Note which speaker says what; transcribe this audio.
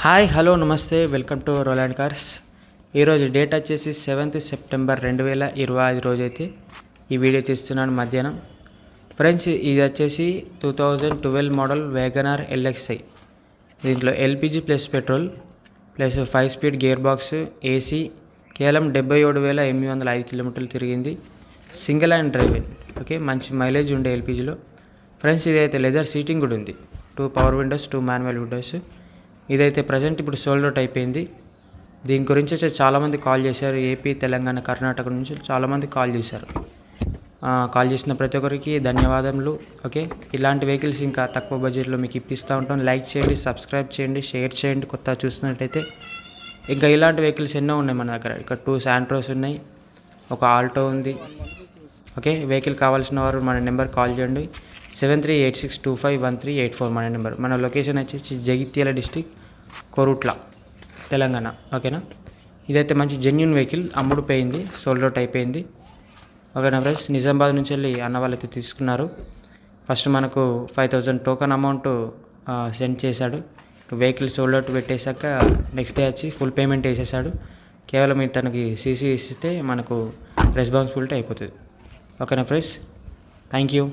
Speaker 1: Hi hello నమస్తే welcome to Roland cars. ఈరోజు date వచ్చేసి 7th సెప్టెంబర్ 2025 రోజు అయితే ఈ వీడియో తీస్తున్నాను మధ్యాహ్నం. ఫ్రెండ్స్, ఇది వచ్చేసి 2012 మోడల్ వేగనార్ ఎల్ఎక్స్ఐ. దీంట్లో LPG plus petrol plus 5 speed gear box, AC, కేవలం 77,805 కిలోమీటర్లు తిరిగింది. Single hand driving. ఓకే, మంచి మైలేజ్ ఉండే ఎల్పిజిలో. ఫ్రెండ్స్, ఇదైతే లెదర్ సీటింగ్ కూడా ఉంది. 2 పవర్ విండోస్, 2 మాన్యువల్ విండోస్. ఇదైతే ప్రజెంట్ ఇప్పుడు సోల్డ్ అవుట్ అయిపోయింది. దీని గురించి అయితే చాలామంది కాల్ చేశారు. ఏపీ, తెలంగాణ, కర్ణాటక నుంచి చాలామంది కాల్ చేశారు. కాల్ చేసిన ప్రతి ఒక్కరికి ధన్యవాదములు. ఓకే, ఇలాంటి వెహికల్స్ ఇంకా తక్కువ బడ్జెట్లో మీకు ఇప్పిస్తూ ఉంటాం. లైక్ చేయండి, సబ్స్క్రైబ్ చేయండి, షేర్ చేయండి. కొత్త చూసినట్టయితే ఇంకా ఇలాంటి వెహికల్స్ ఎన్నో ఉన్నాయి మన దగ్గర. ఇక్కడ 2 శాంట్రోస్ ఉన్నాయి, ఒక ఆల్టో ఉంది. ఓకే, వెహికల్ కావాల్సిన వారు మన నెంబర్ కాల్ చేయండి. 7386251384 మన నెంబర్. మన లొకేషన్ వచ్చేసి జగిత్యాల డిస్టిక్, కోరుట్ల, తెలంగాణ. ఓకేనా, ఇదైతే మంచి జెన్యున్ వెహికల్. అమ్ముడు పోయింది, సోల్డ్ అవుట్ అయిపోయింది. ఓకేనా ఫ్రెండ్స్, నిజామాబాద్ నుంచి వెళ్ళి అన్న వాళ్ళు అయితే తీసుకున్నారు. ఫస్ట్ మనకు 5,000 టోకన్ అమౌంట్ సెండ్ చేశాడు. వెహికల్ సోల్డ్ అవుట్ పెట్టేశాక నెక్స్ట్ డే వచ్చి ఫుల్ పేమెంట్ వేసేసాడు. కేవలం తనకి సీసీ ఇస్తే మనకు రెస్పాన్సిబిలిటీ అయిపోతుంది. ఓకేనా ఫ్రెండ్స్, థ్యాంక్ యూ.